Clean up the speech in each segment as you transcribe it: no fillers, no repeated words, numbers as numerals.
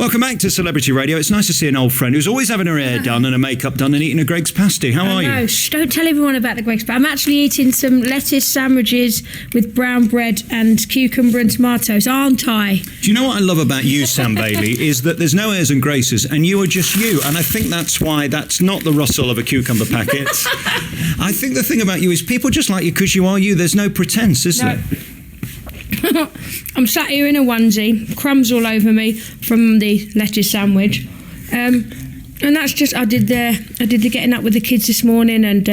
Welcome back to Celebrity Radio. It's nice to see an old friend who's always having her hair done and her makeup done and eating a Greggs pasty. How are you? Shh, don't tell everyone about the Greggs pasty. I'm actually eating some lettuce sandwiches with brown bread and cucumber and tomatoes, aren't I? Do you know what I love about you, Sam Bailey, is that there's no airs and graces and you are just you. And I think that's why that's not the rustle of a cucumber packet. I think the thing about you is people just like you because you are you. There's no pretense, is there? I'm sat here in a onesie, crumbs all over me from the lettuce sandwich, and that's just I did the getting up with the kids this morning and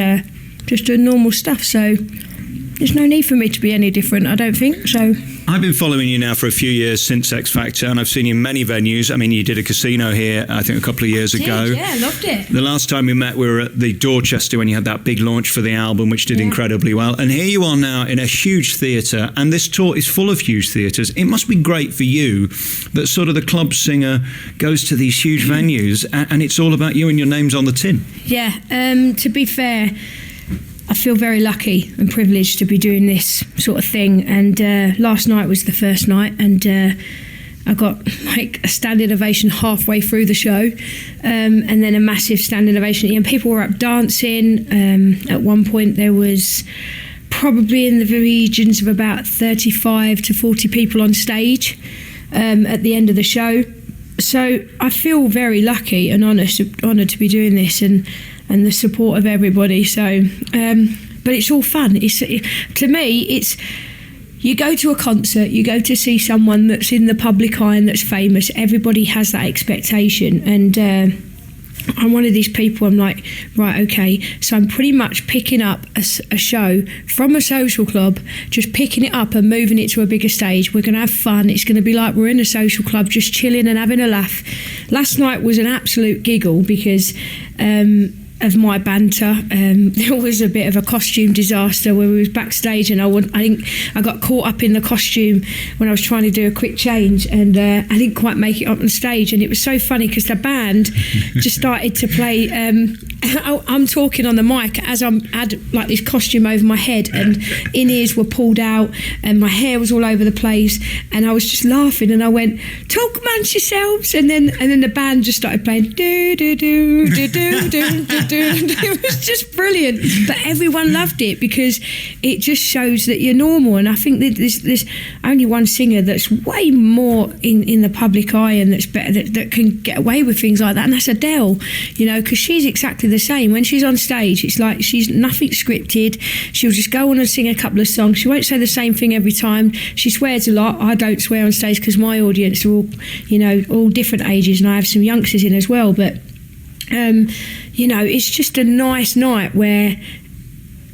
just doing normal stuff. So there's no need for me to be any different, I don't think. So I've been following you now for a few years since X Factor, and I've seen you in many venues. I mean, you did a casino here, I think, a couple of years ago. Yeah, loved it. The last time we met, we were at the Dorchester when you had that big launch for the album, which did incredibly well. And here you are now in a huge theatre, and this tour is full of huge theatres. It must be great for you that sort of the club singer goes to these huge venues, and it's all about you and your name's on the tin. Yeah, to be fair, I feel very lucky and privileged to be doing this sort of thing. And last night was the first night, and I got like a standing ovation halfway through the show, and then a massive standing ovation. And people were up dancing. At one point, there was probably in the regions of about 35 to 40 people on stage at the end of the show. So I feel very lucky and honoured to be doing this, and the support of everybody. So, but it's all fun. To me, it's you go to a concert, you go to see someone that's in the public eye and that's famous. Everybody has that expectation, and I'm one of these people. I'm like, right, okay. So I'm pretty much picking up a show from a social club, just picking it up and moving it to a bigger stage. We're going to have fun. It's going to be like we're in a social club, just chilling and having a laugh. Last night was an absolute giggle because of my banter. There was a bit of a costume disaster where we was backstage, and I think I got caught up in the costume when I was trying to do a quick change, and I didn't quite make it up on stage. And it was so funny because the band just started to play. I'm talking on the mic as I had like this costume over my head, and in-ears were pulled out, and my hair was all over the place, and I was just laughing, and I went, "Talk amongst yourselves," and then the band just started playing do do do do do do do. It was just brilliant, but everyone loved it because it just shows that you're normal. And I think that there's only one singer that's way more in the public eye and that's better that can get away with things like that, and that's Adele. You know, because she's exactly the same. When she's on stage, it's like she's nothing scripted. She'll just go on and sing a couple of songs. She won't say the same thing every time. She swears a lot. I don't swear on stage because my audience are all, you know, all different ages, and I have some youngsters in as well. But you know, it's just a nice night where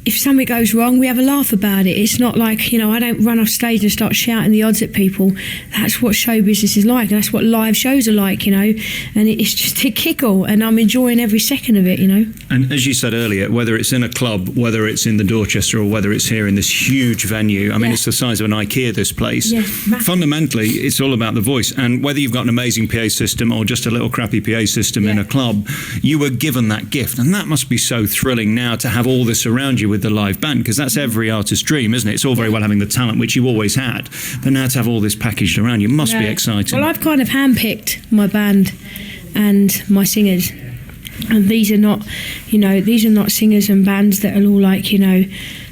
if something goes wrong, we have a laugh about it. It's not like, you know, I don't run off stage and start shouting the odds at people. That's what show business is like, and that's what live shows are like, you know, and it's just a giggle, and I'm enjoying every second of it, you know. And as you said earlier, whether it's in a club, whether it's in the Dorchester, or whether it's here in this huge venue, I mean, it's the size of an IKEA, this place. Yeah, fundamentally, it's all about the voice, and whether you've got an amazing PA system or just a little crappy PA system in a club, you were given that gift, and that must be so thrilling now to have all this around you with the live band, because that's every artist's dream, isn't it? It's all very well having the talent, which you always had, but now to have all this packaged around you must be exciting. Well, I've kind of handpicked my band and my singers, and these are not, you know, these are not singers and bands that are all like, you know,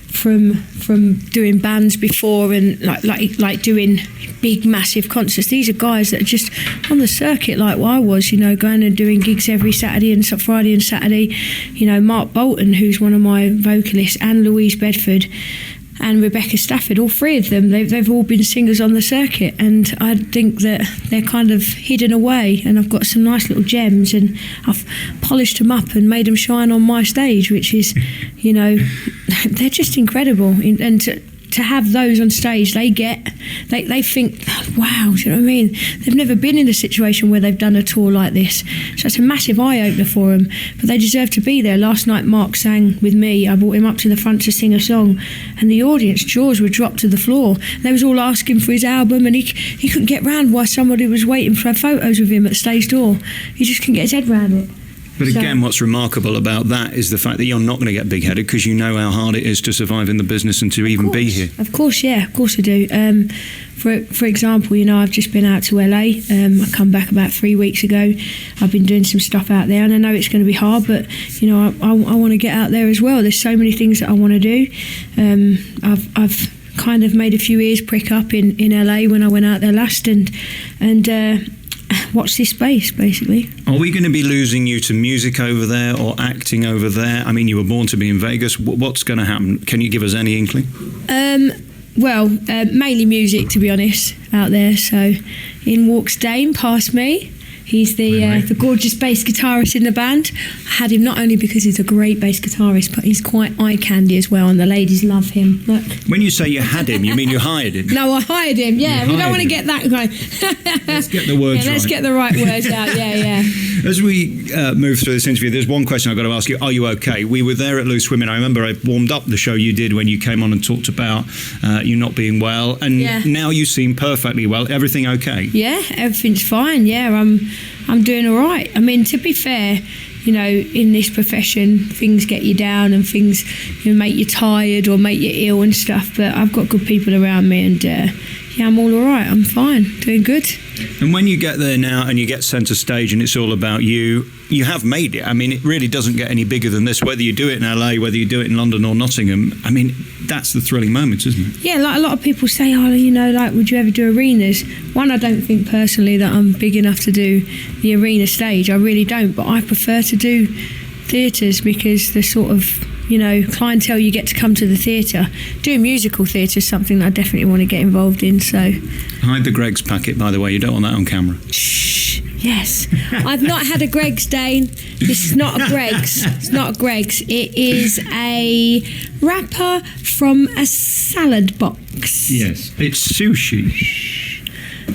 from doing bands before and like doing big massive concerts. These are guys that are just on the circuit like I was, you know, going and doing gigs every Saturday and Friday and Saturday. You know, Mark Bolton, who's one of my vocalists, and Louise Bedford and Rebecca Stafford, all three of them, they've all been singers on the circuit, and I think that they're kind of hidden away, and I've got some nice little gems, and I've polished them up and made them shine on my stage, which is, you know, they're just incredible. And to have those on stage, they think, wow, do you know what I mean? They've never been in a situation where they've done a tour like this, so it's a massive eye-opener for them, but they deserve to be there. Last night Mark sang with me. I brought him up to the front to sing a song, and the audience jaws were dropped to the floor. They was all asking for his album, and he couldn't get round why somebody was waiting for photos of him at the stage door. He just couldn't get his head round it. But So- again, what's remarkable about that is the fact that you're not going to get big-headed because you know how hard it is to survive in the business and to even be here. Of course, yeah, of course I do. For example, I've just been out to LA. I come back about 3 weeks ago. I've been doing some stuff out there, and I know it's going to be hard, but I want to get out there as well. There's so many things that I want to do. I've kind of made a few ears prick up in LA when I went out there last, and watch this space, basically. Are we going to be losing you to music over there or acting over there? I mean, you were born to be in Vegas. What's going to happen? Can you give us any inkling? Mainly music, to be honest, out there. So in walks Dane past me. He's the gorgeous bass guitarist in the band. I had him not only because he's a great bass guitarist, but he's quite eye candy as well, and the ladies love him. Look. When you say you had him, you mean you hired him? No, I hired him. Yeah, You we don't hired want to him. get that guy. Let's get the words Let's right. get the right words out. Yeah. As we move through this interview, there's one question I've got to ask you. Are you okay? We were there at Loose Women. I remember I warmed up the show you did when you came on and talked about you not being well. And Yeah. now you seem perfectly well. Everything okay? Yeah, everything's fine. Yeah, I'm doing all right. I mean, to be fair, in this profession, things get you down and things make you tired or make you ill and stuff. But I've got good people around me, and I'm all right. I'm fine, doing good. And when you get there now and you get centre stage and it's all about you, you have made it. I mean, it really doesn't get any bigger than this. Whether you do it in LA, whether you do it in London or Nottingham, I mean, that's the thrilling moment, isn't it? Yeah, like a lot of people say, would you ever do arenas? One, I don't think personally that I'm big enough to do the arena stage. I really don't, but I prefer to do theatres because the sort of clientele you get to come to the theatre. Doing musical theatre is something that I definitely want to get involved in. So Hide the Greggs packet, by the way. You don't want that on camera. shh. Yes, I've not had a Greggs, Dane. This is not a Greggs. It's not a Greggs. It is a wrapper from a salad box. Yes. It's sushi.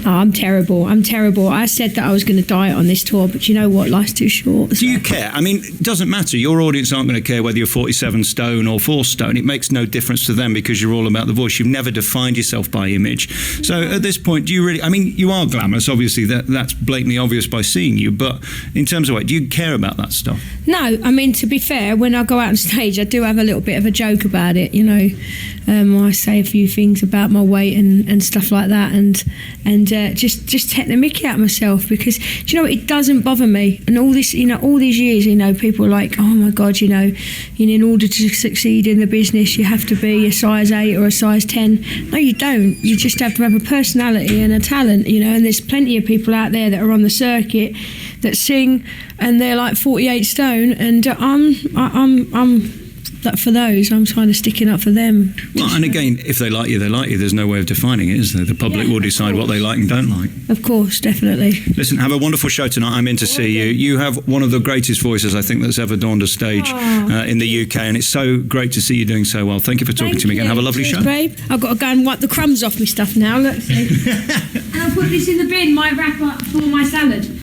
Oh, I'm terrible. I said that I was going to diet on this tour, but you know what? Life's too short. Do you care? I mean, it doesn't matter. Your audience aren't going to care whether you're 47 stone or 4 stone. It makes no difference to them because you're all about the voice. You've never defined yourself by image. So at this point, do you really... I mean, you are glamorous, obviously. That's blatantly obvious by seeing you. But in terms of weight, do you care about that stuff? No, I mean, to be fair, when I go out on stage, I do have a little bit of a joke about it, I say a few things about my weight and stuff like that, and just take the mickey out of myself because, it doesn't bother me. And all this, all these years, people are like, oh my God, in order to succeed in the business, you have to be a size 8 or a size 10. No, you don't. You just have to have a personality and a talent, and there's plenty of people out there that are on the circuit that sing and they're like 48 stone, and I'm for those, I'm kind of sticking up for them. Well, and again, if they like you, they like you. There's no way of defining it, is there? The public will decide what they like and don't like. Of course, definitely. Listen, have a wonderful show tonight. I'm in to see you. You have one of the greatest voices, I think, that's ever dawned a stage in the UK, and it's so great to see you doing so well. Thank you for talking to me again. Have a lovely Cheers, show. babe. I've got to go and wipe the crumbs off my stuff now. Let's see. And I'll put this in the bin, my wrapper for my salad.